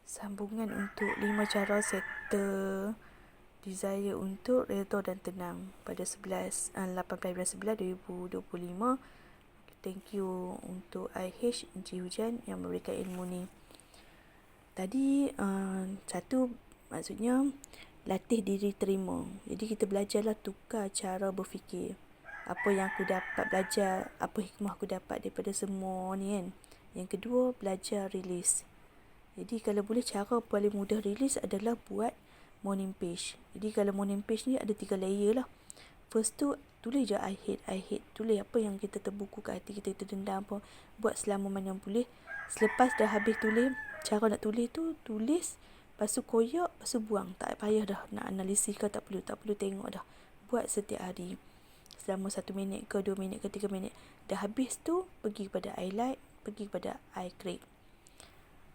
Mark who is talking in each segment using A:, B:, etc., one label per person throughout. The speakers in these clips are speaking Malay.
A: Sambungan untuk 5 cara settle desire untuk redha dan tenang pada 18/11/2025. Thank you untuk IH Encik Hujan yang memberikan ilmu ni. Tadi satu, maksudnya latih diri terima. Jadi kita belajarlah tukar cara berfikir. Apa yang aku dapat belajar, apa hikmah aku dapat daripada semua ni kan. Yang kedua, belajar release. Jadi kalau boleh, cara paling mudah release adalah buat morning page. Jadi kalau morning page ni ada 3 layer lah. First tu, tulis je I hate. Tulis apa yang kita terbuku kat hati kita, kita dendam apa. Buat selama mana boleh. Selepas dah habis tulis, cara nak tulis tu, tulis, lepas tu koyak, lepas tu buang. Tak payah dah nak analisis ke, tak perlu tengok dah. Buat setiap hari. Selama 1 minit ke 2 minit ke 3 minit. Dah habis tu, pergi kepada highlight, pergi kepada create.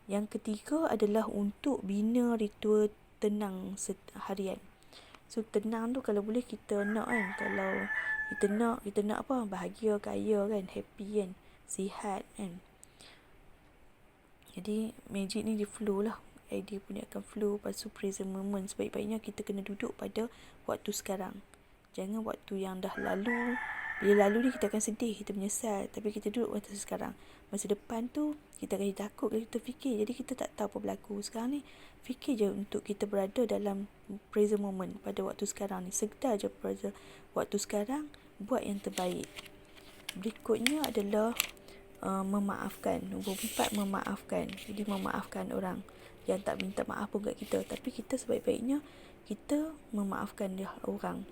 A: Yang ketiga adalah untuk bina ritual tenang harian. So tenang tu kalau boleh kita nak kan. Kalau kita nak apa? Bahagia, kaya kan, happy kan, sihat kan. Jadi magic ni dia flow lah. Idea punya akan flow. Lepas tu present moment. Sebaik-baiknya kita kena duduk pada waktu sekarang. Jangan waktu yang dah lalu. Bila lalu ni kita akan sedih, kita menyesal. Tapi kita duduk waktu sekarang. Masa depan tu kita akan takut kalau kita fikir. Jadi kita tak tahu apa berlaku. Sekarang ni fikir je untuk kita berada dalam present moment. Pada waktu sekarang ni. Sedar je pada waktu sekarang. Buat yang terbaik. Berikutnya adalah memaafkan. Nombor 4, memaafkan. Jadi memaafkan orang yang tak minta maaf pun kat kita. Tapi kita sebaik-baiknya kita memaafkan dia orang.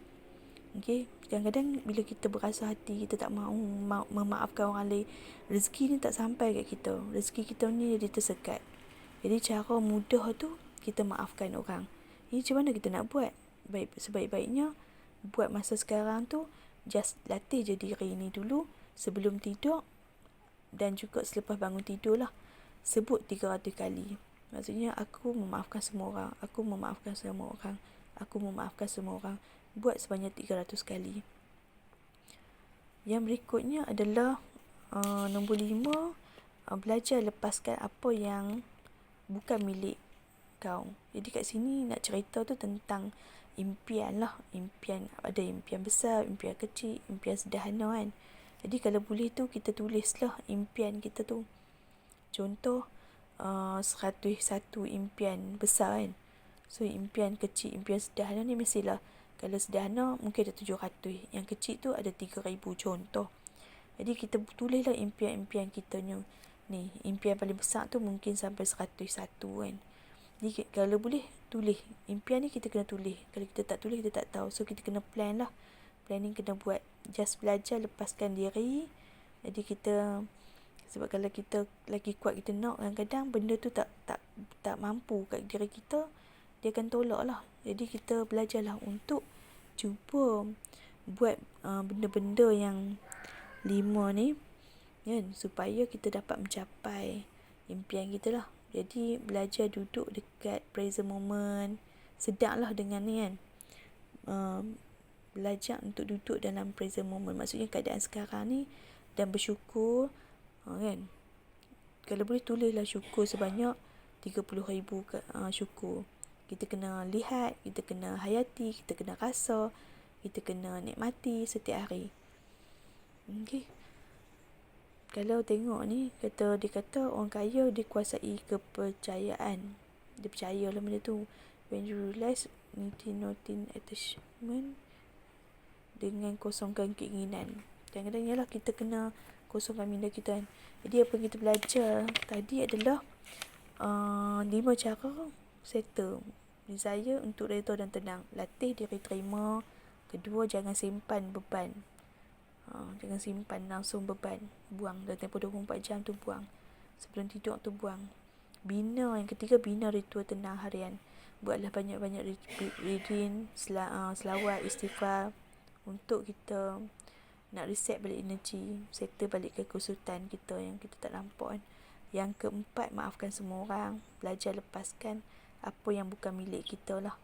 A: Okay? Kadang-kadang bila kita berasa hati, kita tak mahu memaafkan orang lain, rezeki ni tak sampai kat kita. Rezeki kita ni jadi tersekat. Jadi cara mudah tu, kita maafkan orang. Ini macam mana kita nak buat? Sebaik-baiknya buat masa sekarang tu, just latih je diri ni dulu sebelum tidur dan juga selepas bangun tidur lah. Sebut 300 kali. Maksudnya aku memaafkan semua orang. Aku memaafkan semua orang. Aku memaafkan semua orang. Buat sebanyak 300 kali. Yang berikutnya adalah nombor 5, belajar lepaskan apa yang bukan milik kau. Jadi kat sini nak cerita tu tentang impian lah. Impian, ada impian besar, impian kecil, impian sederhana kan. Jadi kalau boleh tu kita tulislah impian kita tu. Contoh 101 impian besar kan. So impian kecil, impian sederhana ni mestilah, kalau sederhana mungkin ada 700. Yang kecil tu ada 3,000 contoh. Jadi kita tulislah impian-impian kita ni. Impian paling besar tu mungkin sampai 101 kan. Jadi kalau boleh tulis. Impian ni kita kena tulis. Kalau kita tak tulis, kita tak tahu. So kita kena plan lah. Planning kena buat. Just belajar lepaskan diri. Jadi kita, sebab kalau kita lagi kuat kita nak, kadang-kadang benda tu tak mampu kat diri kita, dia akan tolak lah. Jadi kita belajarlah untuk cuba buat benda-benda yang 5 ni kan, supaya kita dapat mencapai impian kita lah. Jadi belajar duduk dekat present moment. Sedarlah dengan ni kan. Belajar untuk duduk dalam present moment. Maksudnya keadaan sekarang ni dan bersyukur kan. Kalau boleh tulislah syukur sebanyak 30,000 syukur. Kita kena lihat, kita kena hayati, kita kena rasa, kita kena nikmati setiap hari. Okay. Kalau tengok ni, dia kata orang kaya dia kuasai kepercayaan. Dia percayalah benda tu. When you realize nothing attachment, dengan kosongkan keinginan. Kadang-kadang ialah kita kena kosongkan minda kita kan. Jadi apa yang kita belajar tadi adalah 5 cara settle desire untuk redha dan tenang. Latih diri terima. Kedua, jangan simpan beban. Jangan simpan langsung beban. Buang dalam tempoh 24 jam tu, buang. Sebelum tidur tu buang. Yang ketiga, bina ritual tenang harian. Buatlah banyak-banyak reading, selawat, istighfar, untuk kita nak reset balik energi, settle balik kekusutan kita yang kita tak nampak kan. Yang keempat, maafkan semua orang. Belajar lepaskan apa yang bukan milik kita lah.